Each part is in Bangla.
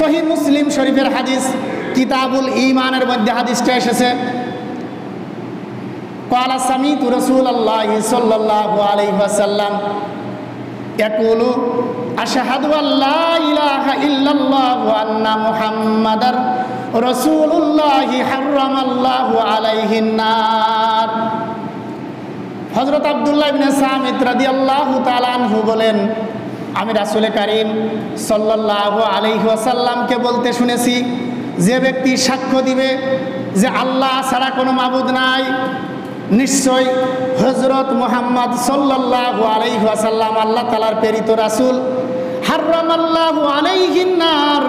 সহিহ মুসলিম শরীফের হাদিস কিতাবুল ঈমানের মধ্যে হাদিসটা এসেছে, ক্বালা সামিতু রাসূলুল্লাহি সাল্লাল্লাহু আলাইহি ওয়াসাল্লাম ইয়াকুলু আশহাদু আল্লা ইলাহা ইল্লাল্লাহ ওয়া আন্না মুহাম্মাদার রাসূলুল্লাহি হারামাল্লাহু আলাইহিন নার। হযরত আব্দুল্লাহ ইবনে সামিত রাদিয়াল্লাহু তাআলা আনহু বলেন, আমি রাসূল কারীম সাল্লাল্লাহু আলাইহি ওয়াসাল্লামকে বলতে শুনেছি, যে ব্যক্তি সাক্ষ্য দিবে যে আল্লাহ ছাড়া কোনো মাবুদ নাই, নিশ্চয় হযরত মুহাম্মদ সাল্লাল্লাহু আলাইহি ওয়াসাল্লাম আল্লাহ তাআলার প্রেরিত রাসূল, হারামাল্লাহু আলাইহিন নার,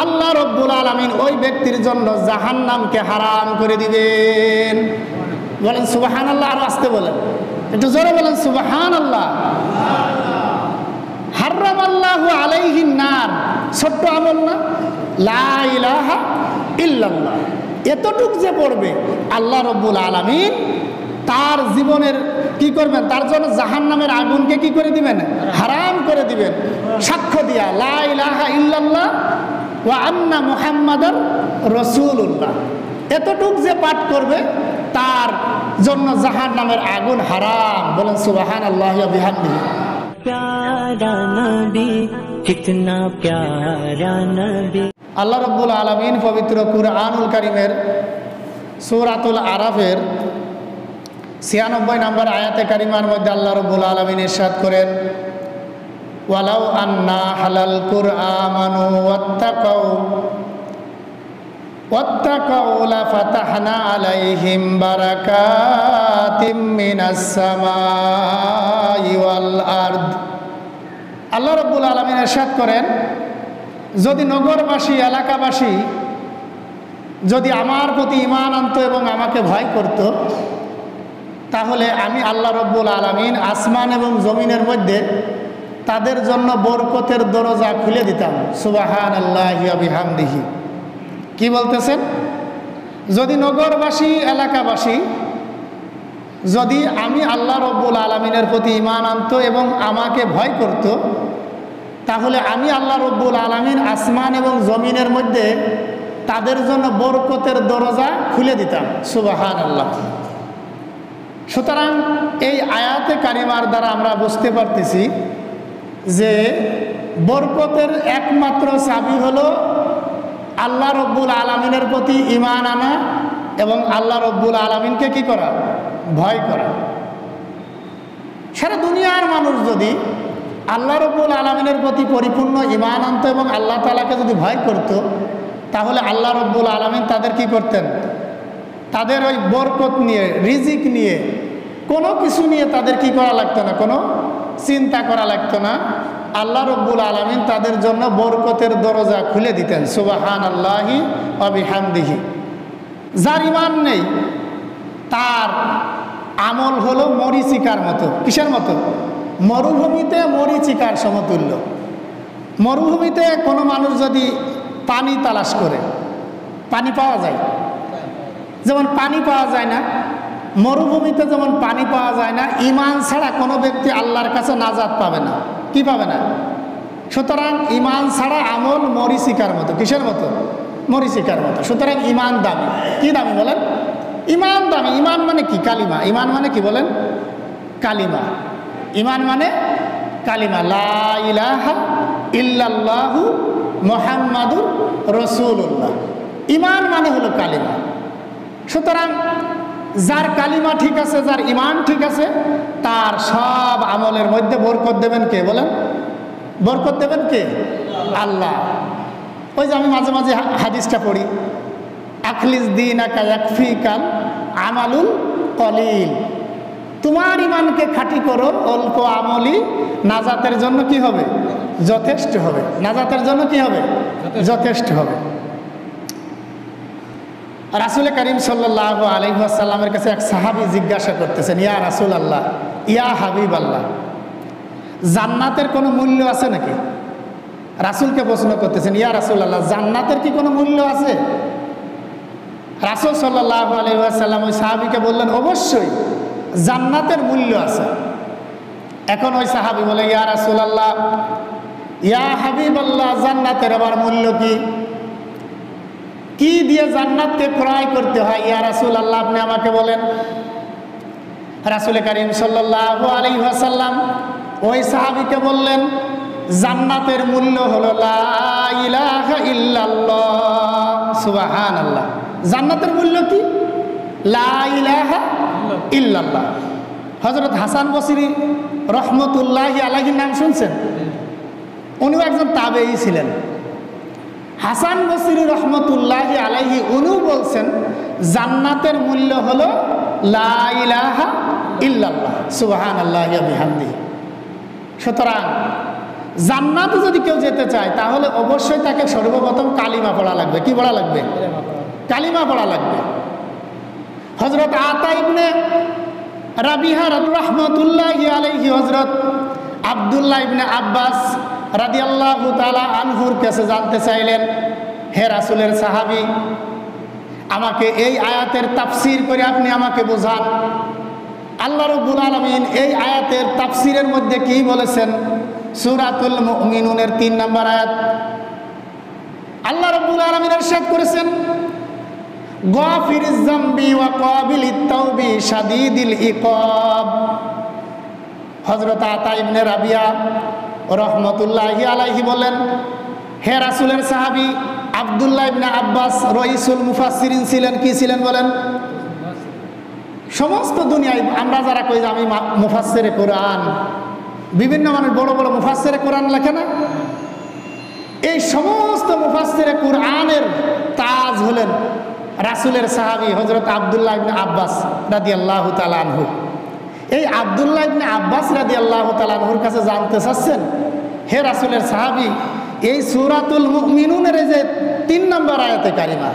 আল্লাহ রাব্বুল আলামিন ওই ব্যক্তির জন্য জাহান্নামকে হারাম করে দিবেন। বলেন সুবহানাল্লাহ, আর আস্তে বলেন, একটু জোরে বলেন সুবহানাল্লাহ। হারামাল্লাহু আলাইহিন নার, ছোট্ট আমল না? লা ইলাহা ইল্লাল্লাহ, এতটুক যে পড়বে আল্লাহ রাব্বুল আলামিন তার জীবনের কি করবেন, তার জন্য জাহান্নামের আগুনকে কি করে দিবেন, হারাম করে দিবেন। সাক্ষ্য দিয়া লা ইলাহা ইল্লাল্লাহ ওয়া আন্না মুহাম্মাদার রাসূলুল্লাহ, এতটুক যে পাঠ করবে তার জন্য জাহান্নামের আগুন হারাম। বলেন সুবহানাল্লাহি ওয়া বিহামদিহি। प्यारा नबी कितना प्यारा नबी। আল্লাহ রাব্বুল আলামিন পবিত্র কুরআনুল কারীমের সূরাতুল আরাফের 96 নম্বর আয়াতে কারিমার মধ্যে আল্লাহ রাব্বুল আলামিন ইরশাদ করেন, ওয়ালাউ আন্না হালাল কুরআমানু ওয়াত্তাকাউ লাফাতাহনা আলাইহিম বারাকাতিম মিনাস সামাই ওয়াল আরদ। আল্লাহ রাব্বুল আলামিন ইরশাদ করেন, যদি নগরবাসী এলাকাবাসী যদি আমার প্রতি ঈমান আনতো এবং আমাকে ভয় করত, তাহলে আমি আল্লাহ রাব্বুল আলামিন আসমান এবং জমিনের মধ্যে তাদের জন্য বরকতের দরজা খুলে দিতাম। সুবহানাল্লাহি ওয়া বিহামদিহি। কি বলতেছেন? যদি নগরবাসী এলাকাবাসী যদি আমি আল্লাহ রাব্বুল আলামিনের প্রতি ঈমান আনতো এবং আমাকে ভয় করত, তাহলে আমি আল্লাহ রাব্বুল আলামিন আসমান এবং জমিনের মধ্যে তাদের জন্য বরকতের দরজা খুলে দিতাম। সুবহানাল্লাহ। সুতরাং এই আয়াতে কারিমার দ্বারা আমরা বুঝতে পারতেছি যে বরকতের একমাত্র চাবি হলো আল্লাহ রাব্বুল আলামিনের প্রতি ঈমান আনা এবং আল্লাহ রাব্বুল আলামিনকে কি করা, ভয় করা। সারা দুনিয়ার মানুষ যদি আল্লাহ রাব্বুল আলামিনের প্রতি পরিপূর্ণ ঈমান আনত এবং আল্লাহ তাআলাকে যদি ভয় করত, তাহলে আল্লাহ রাব্বুল আলামিন তাদের কি করতেন, তাদের ওই বরকত নিয়ে, রিজিক নিয়ে, কোনো কিছু নিয়ে তাদের কি করা লাগতো না, কোনো চিন্তা করা লাগতো না। আল্লাহ রাব্বুল আলামিন তাদের জন্য বরকতের দরজা খুলে দিতেন। সুবহানাল্লাহি ওয়া বিহামদিহি। যার ঈমান নেই তার আমল হলো মরিচিকার মতো। কিসের মতো? মরুভূমিতে মরিচিকার সমতুল্য। মরুভূমিতে কোনো মানুষ যদি পানি তালাশ করে, পানি পাওয়া যায়? যেমন পানি পাওয়া যায় না, মরুভূমিতে যেমন পানি পাওয়া যায় না, ঈমান ছাড়া কোনো ব্যক্তি আল্লাহর কাছে নাজাত পাবে না। কি পাবে না? সুতরাং ঈমান ছাড়া আমল মরিচিকার মতো। কিসের মতো? মরিচিকার মতো। সুতরাং ঈমান দামি। কি দামি বলেন? ঈমান দামি। ঈমান মানে কি? কালিমা। ঈমান মানে কি বলেন? কালিমা। ঈমান মানে কালিমা, লা ইলাহা ইল্লাল্লাহু মুহাম্মাদুর রাসূলুল্লাহ। ঈমান মানে হলো কালিমা। সুতরাং যার কালিমা ঠিক আছে, যার ঈমান ঠিক আছে, তার সব আমলের মধ্যে বরকত দেবেন কে বলেন? বরকত দেবেন কে? আল্লাহ। ওই যে আমি মাঝে মাঝে হাদিসটা পড়ি, আখলিস দীনাকা ইয়াকফিকাল আমালুল কলিল। তোমার ঈমানকে খাঁটি করো, অল্প আমলই নাজাতের জন্য কি হবে? যথেষ্ট হবে। নাজাতের জন্য কি হবে? যথেষ্ট হবে। রাসূল করিম সাল্লাল্লাহু আলাইহি ওয়াসাল্লামের কাছে এক সাহাবী জিজ্ঞাসা করতেছেন, ইয়া রাসূলুল্লাহ, ইয়া হাবিবাল্লাহ, জান্নাতের কোনো মূল্য আছে নাকি? রাসূলকে প্রশ্ন করতেছেন, ইয়া রাসূলুল্লাহ, জান্নাতের কি কোনো মূল্য আছে? রাসূল সাল্লাল্লাহু আলাইহি ওয়াসাল্লাম ওই সাহাবীকে বললেন, অবশ্যই জান্নাতের মূল্য আছে। এখন ওই সাহাবী বলে, ইয়া রাসূলুল্লাহ, ইয়া হাবিবাল্লাহ, জান্নাতের আবার মূল্য কি? কি দিয়ে জান্নাতকে ক্রয় করতে হয় ইয়া রাসূলুল্লাহ, আপনি আমাকে বলেন। রাসূল করিম সাল্লাল্লাহু আলাইহি ওয়াসাল্লাম ওই সাহাবীকে বললেন, জান্নাতের মূল্য হলো লা ইলাহা ইল্লাল্লাহ। সুবহানাল্লাহ। জান্নাতের মূল্য কি? লা ইলাহা ইল্লাল্লাহ। হযরত হাসান বসরি রহমতুল্লাহি আলাইহির নাম শুনছেন? উনিও একজন তাবেঈ ছিলেন। হাসান বসরি রহমতুল্লাহি আলাইহি উনিও বলছেন, জান্নাতের মূল্য হলো লা ইলাহা ইল্লাল্লাহ। সুবহানাল্লাহি ওয়া বিহামদিহি। সুতরাং জান্নাতে যদি কেউ যেতে চায় তাহলে অবশ্যই তাকে সর্বপ্রথম কালিমা পড়া লাগবে। কি পড়া লাগবে? কালিমা পড়া লাগবে। হযরত আতা ইবনে রাবিহা রাহমাতুল্লাহি আলাইহি হযরত আব্দুল্লাহ ইবনে আব্বাস রাদিয়াল্লাহু তাআলা আনহুর কাছে জানতে চাইলেন, হে রাসূলের সাহাবী, আমাকে এই আয়াতের তাফসীর করে আপনি আমাকে বোঝান। আল্লাহ রাব্বুল আলামিন এই আয়াতের তাফসীরের মধ্যে কি বলেছেন? সূরাতুল মুমিনুনের 3 নম্বর আয়াত। আল্লাহ রাব্বুল আলামিন ইরশাদ করেছেন, গাফিরিজ যামবি ওয়া কাবিলিত তাওবি শাদীদিল ইকাব। হযরত আতা ইবনে রাবিয়া রহমতুল্লাহি আলাইহি বলেন, হে রাসূলের সাহাবী আব্দুল্লাহ ইবনে আব্বাস রাইসুল মুফাসসিরিন ছিলেন। কি ছিলেন বলেন? সমস্ত দুনিয়ায় আমরা যারা কই যে আমি মুফাসসিরে কোরআন, বিভিন্ন মানুষ বড় বড় মুফাসসিরে কোরআন লেখে না? এই সমস্ত মুফাসসিরে কোরআনের তাজ হলেন রাসূলের সাহাবী হযরত আব্দুল্লাহ ইবনে আব্বাস রাদিয়াল্লাহু তাআলা আনহু। এই আব্দুল্লাহ ইবনে আব্বাস রাদিয়াল্লাহু তাআলা আনহুর কাছে জানতে চাচ্ছেন, হে রাসূলের সাহাবী, এই সূরাতুল মুমিনুনের এই যে 3 নম্বর আয়াতে কারিমা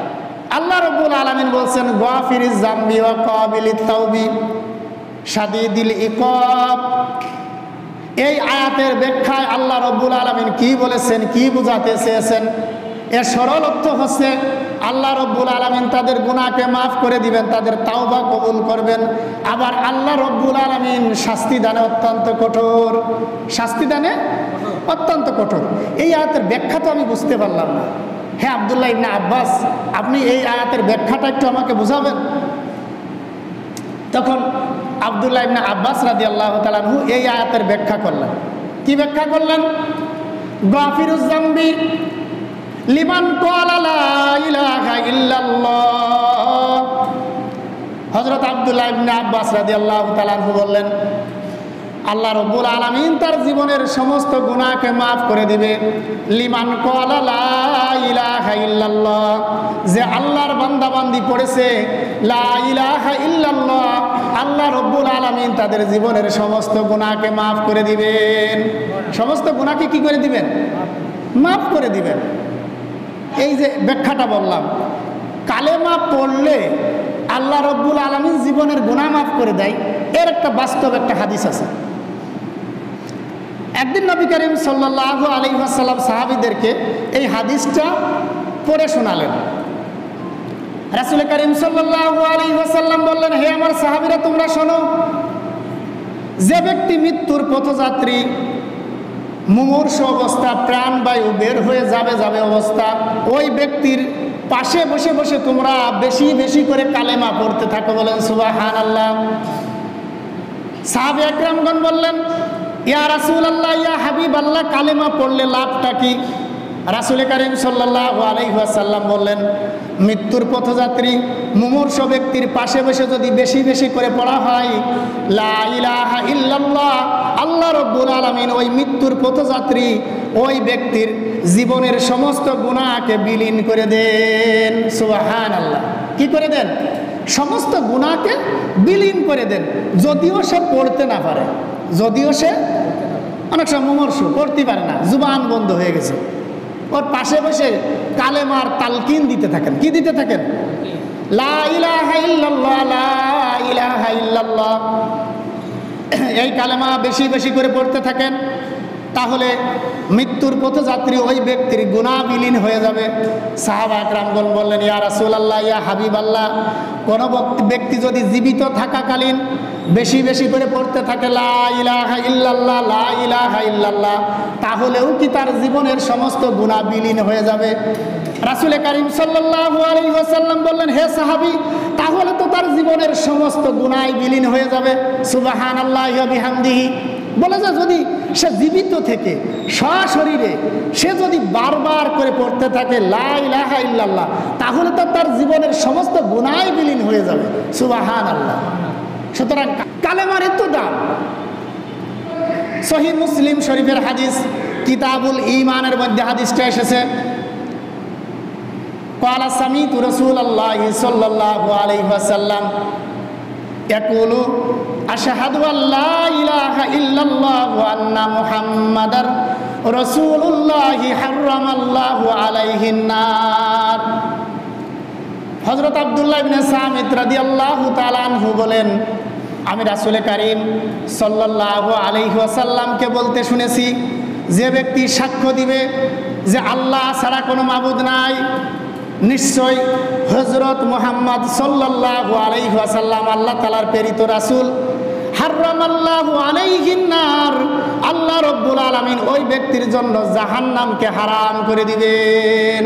আল্লাহ রাব্বুল আলামিন বলছেন, গাফিরিজ যামবি ওয়া কাবিলিত তাওবি শাদীদিল ইকাব। এই আয়াতের ব্যাখ্যায় আল্লাহ রাব্বুল আলামিন কি বলেছেন, কি বোঝাতে চেয়েছেন? এর সরল অর্থ হচ্ছে আল্লাহ রাব্বুল আলামিন তাদের গুনাহকে মাফ করে দিবেন, তাদের তাওবা কবুল করবেন। আবার আল্লাহ রাব্বুল আলামিন শাস্তি দানে অত্যন্ত কঠোর, শাস্তি দানে অত্যন্ত কঠোর। এই আয়াতের ব্যাখ্যা তো আমি বুঝতে পারলাম না। হে আব্দুল্লাহ ইবনে আব্বাস, আপনি এই আয়াতের ব্যাখ্যাটা একটু আমাকে বুঝাবেন। তখন আব্দুল্লাহ ইবনে আব্বাস রাদিয়াল্লাহু তাআলা আনহু এই আয়াতের ব্যাখ্যা করলেন। কি ব্যাখ্যা করলেন? গাফিরুজ যামবি লিমান ক্বালা লা ইলাহা ইল্লাল্লাহ। হযরত আব্দুল্লাহ ইবনে আব্বাস রাদিয়াল্লাহু তাআলা আনহু বললেন, আল্লাহ রাব্বুল আলামিন তার জীবনের সমস্ত গুনাহকে মাফ করে দিবে। লিমান ক্বালা লা ইলাহা ইল্লাল্লাহ, যে আল্লাহর বান্দাবান্দি পড়েছে লা ইলাহা ইল্লাল্লাহ, আল্লাহ রাব্বুল আলামিন তাদের জীবনের সমস্ত গুনাহকে মাফ করে দিবেন। সমস্ত গুনাহকে কি করে দিবেন? মাফ করে দিবেন। এই যে ব্যাখ্যাটা বললাম, কালেমা পড়লে আল্লাহ রাব্বুল আলামিন জীবনের গুনাহ মাফ করে দেয়, এর একটা বাস্তব একটা হাদিস আছে। একদিন নবী করিম সাল্লাল্লাহু আলাইহি ওয়াসাল্লাম সাহাবীদেরকে এই হাদিসটা পড়ে শোনালেন। রাসূল করিম সাল্লাল্লাহু আলাইহি ওয়াসাল্লাম বললেন, হে আমার সাহাবীরা, তোমরা শোনো, যে ব্যক্তি মৃত্যুর পথযাত্রী, মুমূর্ষু অবস্থা, প্রাণবায়ু বের হয়ে যাবে অবস্থা, ওই ব্যক্তির পাশে বসে বসে তোমরা বেশি বেশি করে কালেমা পড়তে থাকো। বলেন সুবহানাল্লাহ। সাহাবা একরামগণ বললেন, ইয়া রাসূলুল্লাহ, ইয়া হাবিবাল্লাহ, কালেমা পড়লে লাভটা কি? রাসূল করিম সাল্লাল্লাহু আলাইহি ওয়াসাল্লাম বললেন, মৃত্যুর পথযাত্রী মুমূর্ষু ব্যক্তির পাশে বসে যদি বেশি বেশি করে পড়া হয় লা ইলাহা ইল্লাল্লাহ, আল্লাহ রাব্বুল আলামিন ওই মৃত্যুর পথযাত্রী ওই ব্যক্তির জীবনের সমস্ত গুনাহকে বিলীন করে দেন। সুবহানাল্লাহ। কি করে দেন? সমস্ত গুনাহকে বিলীন করে দেন। যদিও সে পড়তে না পারে, যদিও সে অনেক সময় মুমূর্ষু, পড়তে পারে না, জুবান বন্ধ হয়ে গেছে, ওর পাশে বসে কালেমার তালকিন দিতে থাকেন। কি দিতে থাকেন? লা ইলাহা ইল্লাল্লাহ, লা ইলাহা ইল্লাল্লাহ। এই কালেমা বেশি বেশি করে পড়তে থাকেন। তাহলে মৃত্যুর পথযাত্রী ওই ব্যক্তির গুনাহ বিলীন হয়ে যাবে। সাহাবা একরামগণ বললেন, ইয়া রাসূলুল্লাহ, ইয়া হাবিবাল্লাহ, কোনো ব্যক্তি যদি জীবিত থাকাকালীন বেশি বেশি করে পড়তে থাকে লা ইলাহা ইল্লাল্লাহ, লা ইলাহা ইল্লাল্লাহ, তাহলেও কি তার জীবনের সমস্ত গুনাহ বিলীন হয়ে যাবে? রাসূল করিম সাল্লাল্লাহু আলাইহি ওয়াসাল্লাম বললেন, হে সাহাবী, তাহলে তো তার জীবনের সমস্ত গুনাহ বিলীন হয়ে যাবে। সুবহানাল্লাহি ওয়া বিহামদিহি। বলে যে যদি সে জীবিত থেকে সশরীরে সে যদি বারবার করে পড়তে থাকে লা ইলাহা ইল্লাল্লাহ, তাহলে তো তার জীবনের সমস্ত গুনাহ বিলীন হয়ে যাবে। সুবহানাল্লাহ। সুতরাং কালেমার এত দাম। সহিহ মুসলিম শরীফের হাদিস কিতাবুল ঈমানের মধ্যে হাদিসটা এসেছে, ক্বালা সামিতু রাসূলুল্লাহি সাল্লাল্লাহু আলাইহি ওয়াসাল্লাম ইয়াকুলু আশহাদু আল্লা ইলাহা ইল্লাল্লাহ ওয়া আন্না মুহাম্মাদার রাসূলুল্লাহি হারামাল্লাহু আলাইহিন নার। হযরত আব্দুল্লাহ ইবনে সামিত রাদিয়াল্লাহু তাআলা আনহু বলেন, আমি রাসূল করিম সাল্লাল্লাহু আলাইহি ওয়াসাল্লামকে বলতে শুনেছি, যে ব্যক্তি সাক্ষ্য দিবে যে আল্লাহ ছাড়া কোনো মাবুদ নাই, নিশ্চয় হযরত মুহাম্মদ সাল্লাল্লাহু আলাইহি ওয়াসাল্লাম আল্লাহ তাআলার প্রেরিত রাসূল, হারামাল্লাহু আলাইহিন নার, আল্লাহ রাব্বুল আলামিন ওই ব্যক্তির জন্য জাহান্নামকে হারাম করে দিবেন।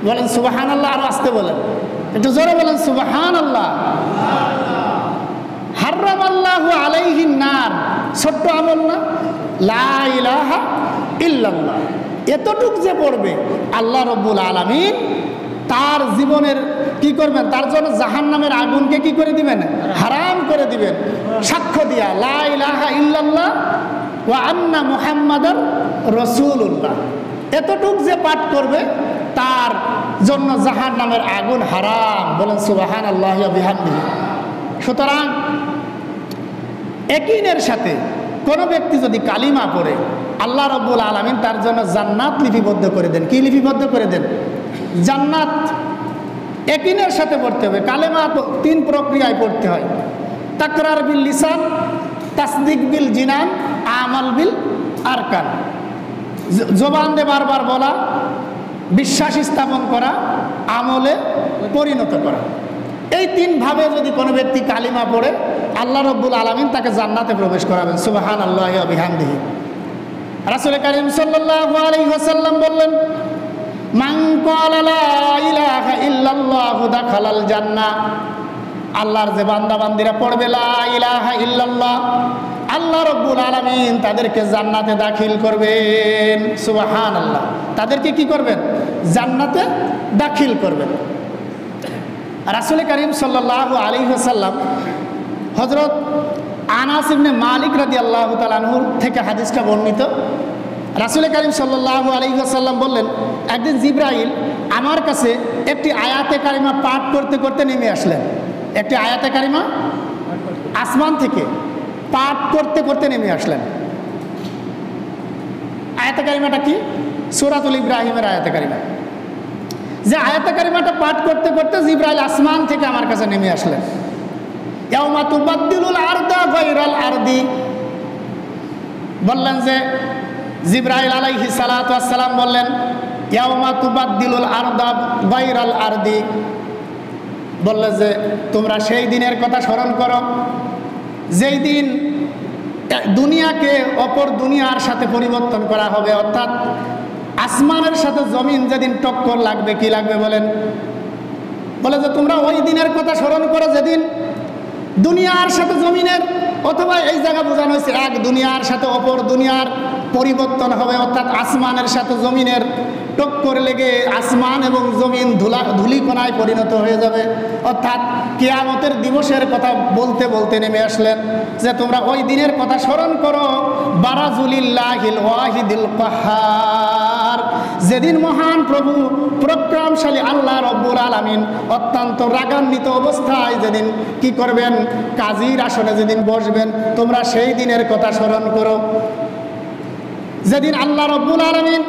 বলেন সুবহানাল্লাহ। আর আস্তে বলেন, একটু জোরে বলেন সুবহানাল্লাহ। হারামাল্লাহু আলাইহিন নার, ছোট্ট আমল না? লা ইলাহা ইল্লাল্লাহ এতটুক যে পড়বে, আল্লাহ রাব্বুল আলামিন তার জীবনের কি করবেন? তার জন্য জাহান্নামের আগুনকে কি করে দিবেন? হারাম করে দিবেন। সাক্ষ্য দিয়া লা ইলাহা ইল্লাল্লাহ ওয়া আন্না মুহাম্মাদার রাসূলুল্লাহ, এতটুক যে পাঠ করবে তার জন্য জাহান্নামের আগুন হারাম। বলেন সুবহানাল্লাহি ওয়া বিহামদিহি। সুতরাং ইয়াকিনের সাথে কোনো ব্যক্তি যদি কালিমা পড়ে, আল্লাহ রাব্বুল আলামিন তার জন্য জান্নাত লিপিবদ্ধ করে দেন। কি লিপিবদ্ধ করে দেন? জান্নাত। ইয়াকিনের সাথে পড়তে হবে। কালেমা তিন প্রক্রিয়ায় পড়তে হয়, তাকরার বিল লিসান, তাসদিক বিল জিনান, আমাল বিল আরকান। জবান দিয়ে বারবার বলা, বিশ্বাস স্থাপন করা, আমলে পরিণত করা। এই তিন ভাবে যদি কোনো ব্যক্তি কালিমা পড়ে, আল্লাহ রাব্বুল আলামিন তাকে জান্নাতে প্রবেশ করাবেন। সুবহানাল্লাহি ওয়া বিহামদিহি। রাসূল করিম সাল্লাল্লাহু আলাইহি ওয়াসাল্লাম বললেন, মান ক্বালা লা ইলাহা ইল্লাল্লাহু দাখালাল জান্নাহ, আল্লাহর যে বান্দা বান্দিরা পড়বে লা ইলাহা ইল্লাল্লাহ, আল্লাহ রাব্বুল আলামিন তাদেরকে জান্নাতে দাখিল করবেন। সুবহানাল্লাহ। তাদেরকে কি করবেন? জান্নাতে দাখিল করবেন। রাসূল করিম সাল্লাল্লাহু আলাইহি ওয়াসাল্লাম হযরত আনাস ইবনে মালিক রাদিয়াল্লাহু তাআলা আনহু থেকে হাদিসটা বর্ণিত। রাসূল করিম সাল্লাল্লাহু আলাইহি ওয়াসাল্লাম বললেন, একদিন জিবরাইল আমার কাছে একটি আয়াতে কারিমা পাঠ করতে করতে নেমে আসলেন। একটি আয়াতে কারিমা আসমান থেকে পাঠ করতে করতে নেমে আসলেন। আয়াতে কারিমাটা কি? সূরাতুল ইব্রাহিমের আয়াতে কারিমা। যে আয়াতে কারিমাটা পাঠ করতে করতে জিবরাইল আসমান থেকে আমার কাছে নেমে আসলেন। ইয়াউমা তুবাদদিলুল আরদা গায়রাল আরদি, বললেন যে জিবরাইল আলাইহিস সালাতু ওয়াস সালাম বললেন, ইয়াউমা তুবাদদিলুল আরদা গায়রাল আরদি, বললেন যে তোমরা সেই দিনের কথা স্মরণ করো যেই দিন দুনিয়াকে অপর দুনিয়ার সাথে পরিবর্তন করা হবে, অর্থাৎ আসমানের সাথে জমিন যেদিন টক্কর লাগবে। কি লাগবে বলেন? বলে যে তোমরা ওই দিনের কথা স্মরণ করো যেদিন দুনিয়ার সাথে জমিনের, অথবা এই জায়গা বোঝানো হয়েছে এক দুনিয়ার সাথে অপর দুনিয়ার পরিবর্তন হবে, অর্থাৎ আসমানের সাথে জমিনের টক্কর লেগে আসমান এবং জমিন ধুলিকণায় পরিণত হয়ে যাবে। অর্থাৎ কিয়ামতের দিবসের কথা বলতে বলতে নেমে আসলেন যে তোমরা ওই দিনের কথা স্মরণ করো, বারাজুলিল্লাহিল ওয়াহিদিল কাহ্হার, যেদিন মহান প্রভু পরাক্রমশালী আল্লাহ রব্বুল আলামিন অত্যন্ত রাগান্বিত অবস্থায় যেদিন কি করবেন? কাজীর আসনে যেদিন বসবেন, তোমরা সেই দিনের কথা স্মরণ করো যেদিন আল্লাহ রব্বুল আলামিন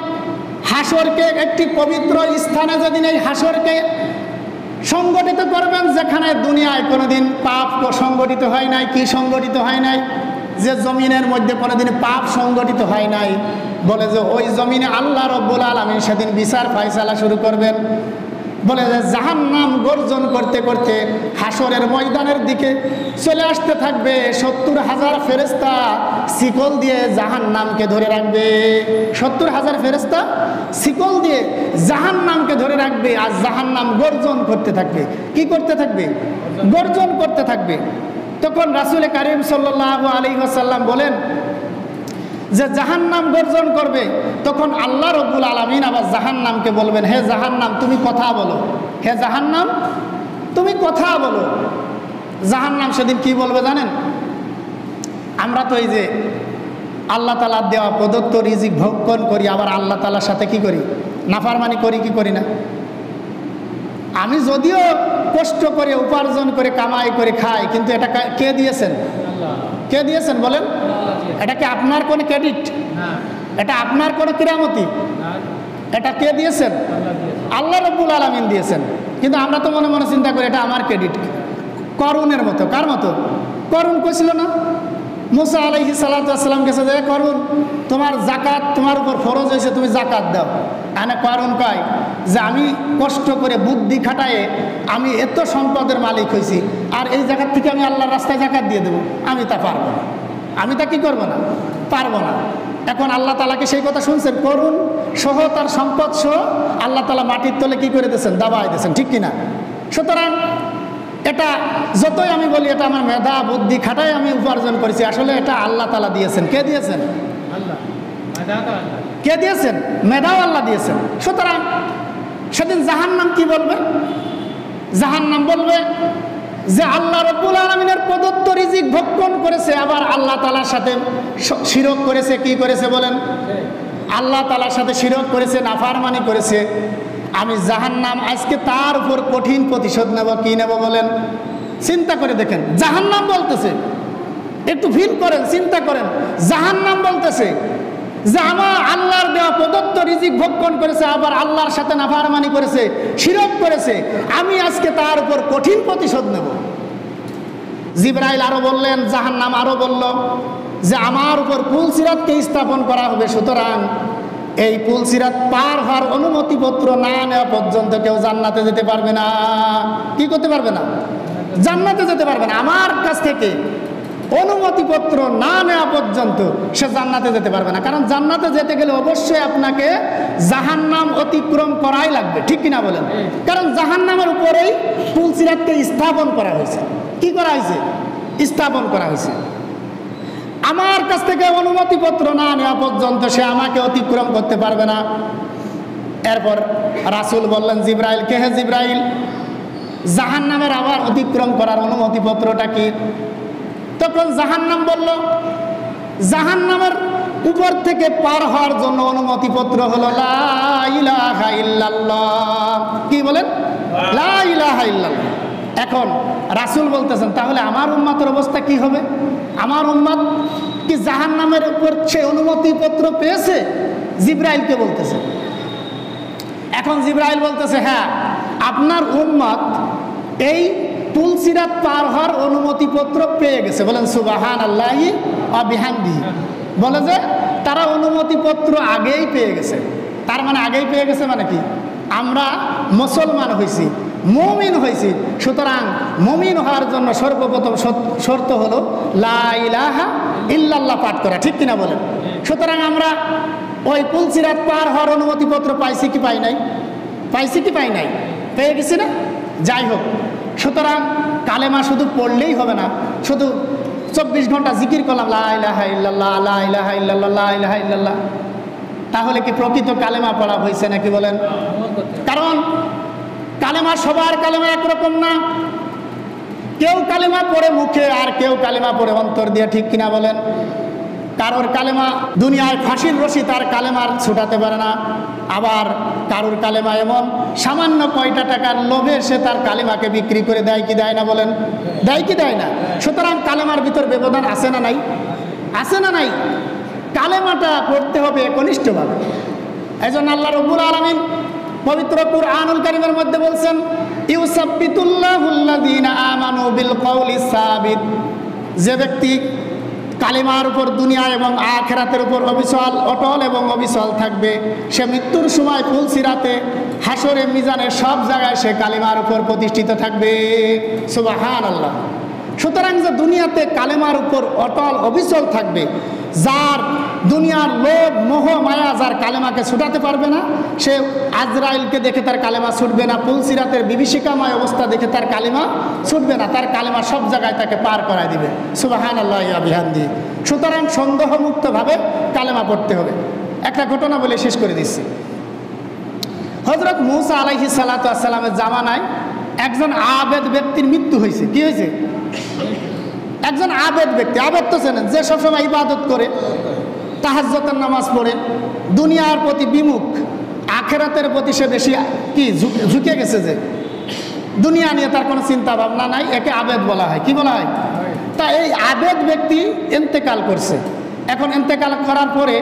হাসরকে একটি পবিত্র স্থানে, যেদিন এই হাসরকে সংগঠিত করবেন যেখানে দুনিয়ায় কোনোদিন পাপ সংগঠিত হয় নাই। কি সংগঠিত হয় নাই? যে জমিনের মধ্যে কোনোদিন পাপ সংগঠিত হয় নাই, বলে যে ওই জমিনে আল্লাহ রব্বুল আলামিন সেদিন বিচার ফায়সালা শুরু করবেন। বলে যে জাহান্নাম গর্জন করতে করতে হাসরের ময়দানের দিকে চলে আসতে থাকবে। 70,000 ফেরেশতা শিকল দিয়ে জাহান্নামকে ধরে রাখবে। 70,000 ফেরেশতা শিকল দিয়ে জাহান্নামকে ধরে রাখবে, আর জাহান্নাম গর্জন করতে থাকবে। কি করতে থাকবে? গর্জন করতে থাকবে। তখন রাসূল কারীম সাল্লাল্লাহু আলাইহি ওয়াসাল্লাম বলেন যে জাহান্নাম গর্জন করবে। তখন আল্লাহ রব্বুল আলামিন আবার জাহান্নামকে বলবেন, হে জাহান্নাম তুমি কথা বলো, হে জাহান্নাম তুমি কথা বলো। জাহান্নাম সেদিন কি বলবে জানেন? আমরা তো এই যে আল্লাহ তাআলার দেওয়া প্রদত্ত রিজিক ভক্ষণ করি, আবার আল্লাহ তাআলার সাথে কি করি? নাফরমানি করি কি করি না? আমি যদিও কষ্ট করে উপার্জন করে কামাই করে খাই, কিন্তু এটা কে দিয়েছেন? কে দিয়েছেন বলেন? এটা কি আপনার কোনো ক্রেডিট? এটা আপনার কোনো কিরামতি? এটা কে দিয়েছেন? আল্লাহ রাব্বুল আলামিন দিয়েছেন। কিন্তু আমরা তো মনে মনে চিন্তা করি এটা আমার ক্রেডিট। করুণের মতো। কার মতো? করুণ কইছিল না মুসা আলাইহিস সালাতু ওয়াস সালাম কাছে, যে করুণ তোমার যাকাত তোমার উপর ফরজ হয়েছে, তুমি যাকাত দাও। আনে করুণ কয় যে আমি কষ্ট করে বুদ্ধি খাটায়ে আমি এত সম্পদের মালিক হয়েছি, আর এই জায়গার থেকে আমি আল্লাহর রাস্তায় যাকাত দিয়ে দেবো? আমি তা পারবো না। আমি তা কি করবো না? পারবো না। এখন আল্লাহ তাআলাকে সেই কথা শুনছেন, করুণ সহ তার সম্পদ সহ আল্লাহ তাআলা মাটির তলে কি করে দিয়েছেন? দাবায় দিয়েছেন, ঠিক কিনা? সুতরাং এটা যতই আমি বলি এটা আমার মেধা বুদ্ধি খাটাই আমি উপার্জন করেছি, আসলে এটা আল্লাহ তাআলা দিয়েছেন। কে দিয়েছেন? কে দিয়েছেন? মেধাও আল্লাহ দিয়েছেন। সুতরাং সেদিন জাহান্নাম কি বলবে? জাহান্নাম বলবে যে আল্লাহ রাব্বুল আলামিনের প্রদত্ত রিজিক ভক্ষণ করেছে, আবার আল্লাহ তাআলার সাথে শিরক করেছে। কি করেছে বলেন? আল্লাহ তাআলার সাথে শিরক করেছে, নাফরমানি করেছে। আমি জাহান্নাম আজকে তার উপর কঠিন প্রতিশোধ নেব। কি নেব বলেন? চিন্তা করে দেখেন, জাহান্নাম বলতেছে, একটু ফিল করেন, চিন্তা করেন। জাহান্নাম বলতেছে যে আমার আল্লাহর দেওয়া প্রদত্ত রিজিক ভক্ষণ করেছে, আবার আল্লাহর সাথে নাফরমানি করেছে, শিরক করেছে, আমি আজকে তার উপর কঠিন প্রতিশোধ নেব। জিবরাইল আরো বললেন, জাহান্নাম আরো বলল যে আমার উপর পুলসিরাতকে স্থাপন করা হবে, সুতরাং এই পুলসিরাত পার হওয়ার অনুমতিপত্র না নেওয়া পর্যন্ত কেউ জান্নাতে যেতে পারবে না। কি করতে পারবে না? জান্নাতে যেতে পারবে না। আমার কাছ থেকে অনুমতিপত্র না নেওয়া পর্যন্ত সে জান্নাতে যেতে পারবে না। কারণ জান্নাতে যেতে গেলে অবশ্যই আপনাকে জাহান্নাম অতিক্রম করাই লাগবে, ঠিক কিনা বলেন? কারণ জাহান্নামের উপরেই পুলসিরাতকে স্থাপন করা হয়েছে। কি করা হয়েছে? স্থাপন করা হয়েছে। আমার কাছ থেকে অনুমতিপত্র না নেওয়া পর্যন্ত সে আমাকে অতিক্রম করতে পারবে না। এরপর রাসূল বললেন জিবরাইলকে, হে জিবরাইল, জাহান্নামের আবার অতিক্রম করার অনুমতিপত্রটা কি? তখন জাহান্নাম বলল, জাহান্নামের উপর থেকে পার হওয়ার জন্য অনুমতিপত্র হলো লা ইলাহা ইল্লাল্লাহ। কি বলেন? লা ইলাহা ইল্লাল্লাহ। এখন রাসূল বলতেছেন, তাহলে আমার উম্মতের অবস্থা কি হবে? আমার উম্মত কি জাহান্নামের উপর সে অনুমতিপত্র পেয়েছে? জিবরাইলকে বলতেছে। এখন জিবরাইল বলতেছে, হ্যাঁ, আপনার উম্মত এই পুলসিরাত পার হওয়ার অনুমতিপত্র পেয়ে গেছে। বলেন সুবহানাল্লাহি ওয়া বিহামদিহি। বলে যে তারা অনুমতিপত্র আগেই পেয়ে গেছে। তার মানে আগেই পেয়ে গেছে মানে কি? আমরা মুসলমান হয়েছি, মুমিন হয়েছি, সুতরাং মুমিন হওয়ার জন্য সর্বপ্রথম শর্ত হলো লা ইলাহা ইল্লাল্লাহ পাঠ করা, ঠিক কিনা বলেন? সুতরাং আমরা ওই পুলসিরাত পার হওয়ার অনুমতিপত্র পাইছি কি পাই নাই? পাইছি কি পাই নাই? পেয়ে গেছি না? যাই হোক, সুতরাং কালেমা শুধু পড়লেই হবে না, শুধু 24 ঘন্টা জিকির করলাম লা ইলাহা ইল্লাল্লাহ, লা ইলাহা ইল্লাল্লাহ, লা ইলাহা ইল্লাল্লাহ, তাহলে কি প্রকৃত কালেমা পড়া হয়েছে নাকি বলেন? কারণ কালেমা সবার কালেমা একরকম না। কেউ কালেমা পড়ে মুখে, আর কেউ কালেমা পড়ে অন্তর দিয়ে, ঠিক কিনা বলেন? কারোর কালেমা দুনিয়ায় ফাঁসির রশি তার কালেমার ছুটাতে পারে না, আবার কারোর কালেমা এমন সামান্য কয়টা টাকার লোভে সে তার কালেমাকে বিক্রি করে দেয় কি দেয় না বলেন? দেয় কি দেয় না? সুতরাং কালেমার ভিতর ব্যবধান আছে না নাই? আছে না নাই? কালেমাটা পড়তে হবে একনিষ্ঠভাবে। এই জন্য আল্লাহ রাব্বুল আলামিন পবিত্র কুরআনুল কারীমের মধ্যে বলছেন, ইউসাব্বিতুল্লাহুল্লাযীনা আমানু বিল কওলিস সাবিত। যে ব্যক্তি কালিমার উপর দুনিয়া এবং আখিরাতের উপর অবিচল, অটল এবং অবিচল থাকবে। সে মৃত্যুর সময় পুলসিরাতে, হাসরে, মিজানে সব জায়গায় সে কালিমার উপর প্রতিষ্ঠিত থাকবে। সুবহানাল্লাহ। সুতরাং যে দুনিয়াতে কালেমার উপর অটল অবিচল থাকবে, যার দুনিয়ার লোভ মোহ মায়া যার কালেমাকে ছুটাতে পারবে না, সে আজরাইলকে দেখে তার কালেমা ছুটবে না, পুলসিরাতের বিভীষিকাময় অবস্থা দেখে তার কালেমা ছুটবে না, তার কালেমা সব জায়গায় তাকে পার করায় দিবে। সুবহানাল্লাহ ওয়া বিহামদিহি। সুতরাং সন্দেহমুক্তভাবে কালেমা পড়তে হবে। একটা ঘটনা বলে শেষ করে দিচ্ছি। হযরত মূসা আলাইহিস সালাতু ওয়াস সালামের জামানায় একজন আবেদ ব্যক্তির মৃত্যু হয়েছে। কি হয়েছে? একজন আবেদ ব্যক্তি, আবেদ তো চেনেন, যে সবসময় ইবাদত করে, তাহাজ্জুদের নামাজ পড়ে, দুনিয়ার প্রতি বিমুখ, আখিরাতের প্রতি সে বেশি কি ঝুঁকে গেছে, যে দুনিয়া নিয়ে তার কোনো চিন্তা ভাবনা নাই, একে আবেদ বলা হয়। কি বলা হয়? তা এই আবেদ ব্যক্তি ইন্তেকাল করছে। এখন ইন্তেকাল করার পরে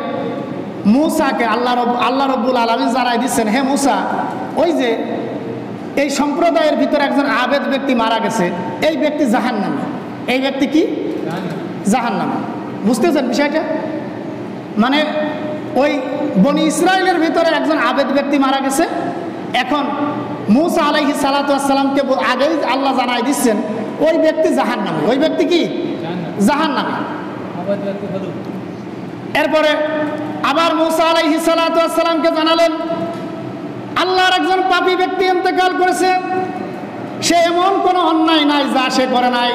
মূসাকে আল্লাহ রব্বুল আলামিন জানাই দিচ্ছেন, হে মূসা, ওই যে এই সম্প্রদায়ের ভিতরে একজন আবেদ ব্যক্তি মারা গেছে, এই ব্যক্তি জাহান্নামী। এই ব্যক্তি কি? জাহান্নামী। বুঝতেছেন বিষয়টা? মানে ওই বনি ইসরায়েলের ভিতরে একজন আবেদ ব্যক্তি মারা গেছে। এখন মূসা আলাইহিস সালাতু ওয়াস সালামকে আগেই আল্লাহ জানাই দিচ্ছেন ওই ব্যক্তি জাহান্নামী। ওই ব্যক্তি কি? জাহান্নামী। এরপরে আবার মূসা আলাইহিস সালাতু ওয়াস সালামকে জানালেন আল্লাহর একজন পাপী ব্যক্তি ইন্তেকাল করেছে, সে এমন কোনো অন্যায় নাই যা সে করে নাই।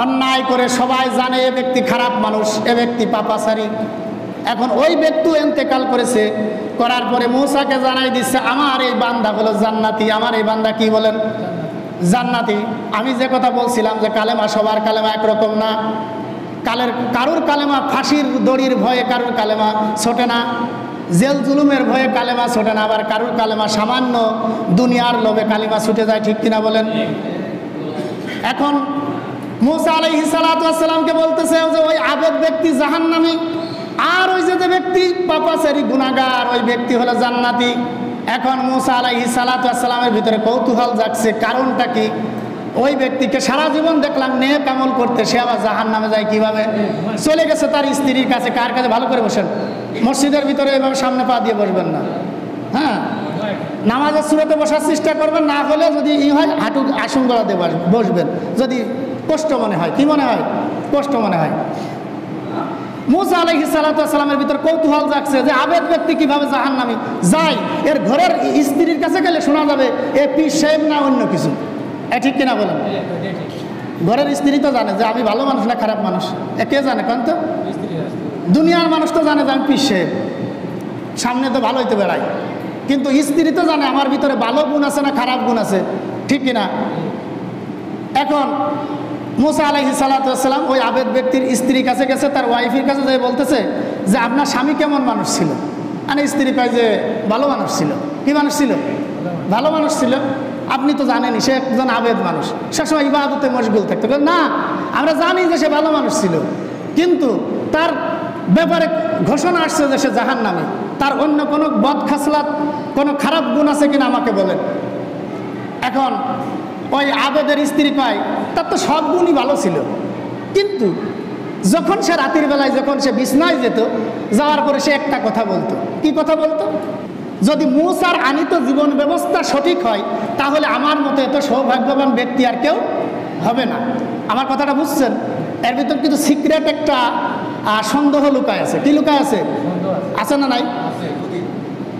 অন্যায় করে সবাই জানে এ ব্যক্তি খারাপ মানুষ, এ ব্যক্তি পাপাচারী। এখন ওই ব্যক্তি ইন্তেকাল করেছে, করার পরে মূসাকে জানাই দিচ্ছে আমার এই বান্দা হলো জান্নাতি। আমার এই বান্দা কি বলেন? জান্নাতি। আমি যে কথা বলছিলাম যে কালেমা সবার কালেমা একরকম না, কারুর কালেমা ফাঁসির দড়ির ভয়ে কারুর কালেমা ছোটে না, জেল জুলুমের ভয়ে কালেমা ছোটে না, আবার কারুর কালেমা সামান্য দুনিয়ার লোভে কালেমা ছুটে যায়। ঠিক কিনা বলেন? এখন মূসা আলাইহিস সালাতু ওয়াস সালামকে বলতেছে যে ওই আবেদ ব্যক্তি জাহান্নামী, আর ওই যে ব্যক্তি পাপাচারী গুনাহগার, ওই ব্যক্তি হলো জান্নাতি। এখন মূসা আলাইহিস সালাতু ওয়াস সালামের ভিতরে কৌতূহল জাগছে, কারণটা কি? ওই ব্যক্তিকে সারা জীবন দেখলাম নেক আমল করতে, সে আবার জাহান্নামে যায় কিভাবে? চলে গেছে তার স্ত্রীর কাছে। কার কাছে? ভালো করে বসেন, মসজিদের ভিতরে এভাবে সামনে পা দিয়ে বসবেন না। হ্যাঁ, নামাজের সুরতে বসার চেষ্টা করবেন, না হলে যদি হয় হাঁটু আসন গলা দিয়ে বসবেন, যদি কষ্ট মনে হয়। কি মনে হয়? কষ্ট মনে হয়। মূসা আলাইহিস সালাতু ওয়াস সালামের ভিতর কৌতূহল জাগছে যে আবেদ ব্যক্তি কিভাবে জাহান্নামী যায়, এর ঘরের স্ত্রীর কাছে গেলে শোনা যাবে এ পীর সাহেব না অন্য কিছু। ঠিক কিনা বলেন? ঘরের স্ত্রী তো জানে যে আমি ভালো মানুষ না খারাপ মানুষ, কে জানে? কারণ তো দুনিয়ার মানুষ তো জানে যে আমি পীর সাহেব, সামনে তো ভালোই তো বেড়াই, কিন্তু স্ত্রী তো জানে আমার ভিতরে ভালো গুণ আছে না খারাপ গুণ আছে। ঠিক কিনা? এখন মূসা আলাইহিস সালাতু ওয়াস সালাম ওই আবেদ ব্যক্তির স্ত্রীর কাছে গেছে, তার ওয়াইফের কাছে যে বলতেছে যে আপনার স্বামী কেমন মানুষ ছিল? মানে স্ত্রী কয় যে ভালো মানুষ ছিল। কি মানুষ ছিল? ভালো মানুষ ছিল। আপনি তো জানেনই সে একজন আবেদ মানুষ, সবসময় ইবাদতে মশগুল থাকতো। না, আমরা জানি যে সে ভালো মানুষ ছিল, কিন্তু তার ব্যাপারে ঘোষণা আসছে যে সে জাহান্নামী। তার অন্য কোনো বদখাসলাত, কোনো খারাপ গুণ আছে কিনা আমাকে বলেন। এখন ওই আবেদের স্ত্রী কয় তার তো সব গুণই ভালো ছিল, কিন্তু যখন সে রাতের বেলায় যখন সে বিছনায় যেত, যাওয়ার পরে সে একটা কথা বলতো। কি কথা বলতো? যদি মূসার আনিত জীবন ব্যবস্থা সঠিক হয় তাহলে আমার মতো এত সৌভাগ্যবান ব্যক্তি আর কেউ হবে না। আমার কথাটা বুঝছেন? এর ভিতর কিন্তু সিক্রেট একটা সন্দেহ লুকায় আছে। কি লুকায় আছে? আছে না নাই?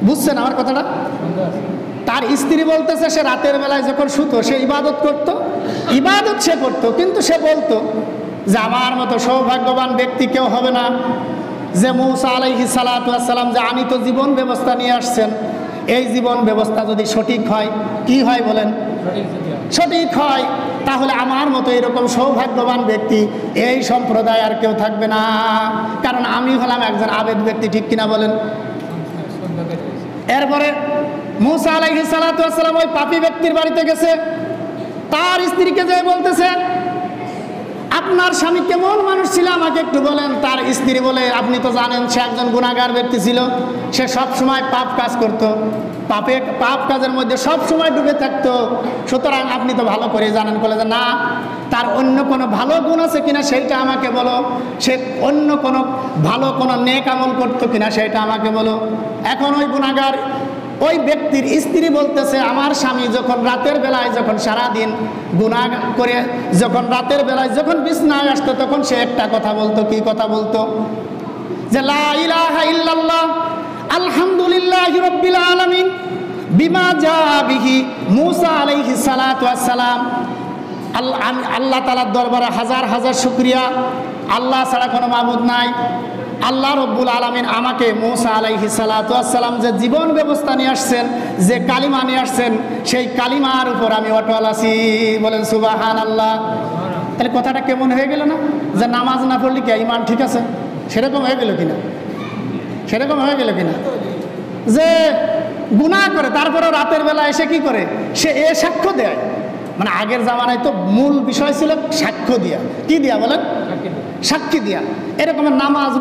বুঝছেন আমার কথাটা? তার স্ত্রী বলতেছে সে রাতের বেলায় যখন শুতো সে ইবাদত করতো, ইবাদত সে করতো, কিন্তু সে বলতো যে আমার মতো সৌভাগ্যবান ব্যক্তি কেউ হবে না। যে মূসা আলাইহিস সালাতু ওয়াস সালাম যে আনিত জীবন ব্যবস্থা নিয়ে আসছেন, এই জীবন ব্যবস্থা যদি সঠিক হয়, কি হয় বলেন? সঠিক হয়, তাহলে আমার মতো এরকম সৌভাগ্যবান ব্যক্তি এই সম্প্রদায় আর কেউ থাকবে না, কারণ আমি হলাম একজন আবেদ ব্যক্তি। ঠিক কিনা বলেন? এরপরে মূসা আলাইহিস সালাতু ওয়াস সালাম ওই পাপী ব্যক্তির বাড়িতে গেছে, তার স্ত্রীকে যে বলতেছে আপনার স্বামী কেমন মানুষ ছিল আমাকে একটু বলেন। তার স্ত্রী বলে আপনি তো জানেন সে একজন গুনাহগার ব্যক্তি ছিল, সে সব সময় পাপ কাজ করত, পাপ কাজের মধ্যে সব সময় ডুবে থাকতো, সুতরাং আপনি তো ভালো করে জানেন। বলে যে না, তার অন্য কোনো ভালো গুণ আছে কিনা সেইটা আমাকে বলো, সে অন্য কোনো ভালো কোনো নেক আমল করতো কিনা সেইটা আমাকে বলো। এখন ওই গুনাহগার ওই ব্যক্তির স্ত্রী বলতেছে, আমার স্বামী যখন রাতের বেলায় যখন সারাদিন গুনাহ করে যখন রাতের বেলায় যখন বিছনায় আসতো তখন সে একটা কথা বলতো। কি কথা বলতো? যে লা ইলাহা ইল্লাল্লাহ আলহামদুলিল্লাহি রাব্বিল আলামিন বিমা জা বিহি মূসা আলাইহিস সালাতু ওয়াস সালাম। আল্লাহ তাআলার দরবারে হাজার হাজার শুকরিয়া, আল্লাহ ছাড়া কোনো মাবুদ নাই। আল্লাহ রব্বুল আলামিন আমাকে মূসা আলাইহিস সালাতু ওয়াস সালাম যে জীবন ব্যবস্থা নিয়ে আসছেন, যে কালিমা নিয়ে আসছেন, সেই কালিমার উপর আমি অটল আছি। বলেন সুবহানাল্লাহ। তাহলে কথাটা কেমন হয়ে গেল না? যে নামাজ না পড়লে কি ঈমান ঠিক আছে? সেরকম হয়ে গেল কিনা? সেরকম হয়ে গেল কিনা? যে গুনাহ করে তারপরে রাতের বেলা এসে কি করে? সে সাক্ষ্য দেয়। মানে আগের জামানায় তো মূল বিষয় ছিল সাক্ষ্য দিয়া। কি দিয়া বলেন? সাক্ষী দিয়া। এরকম নামাজ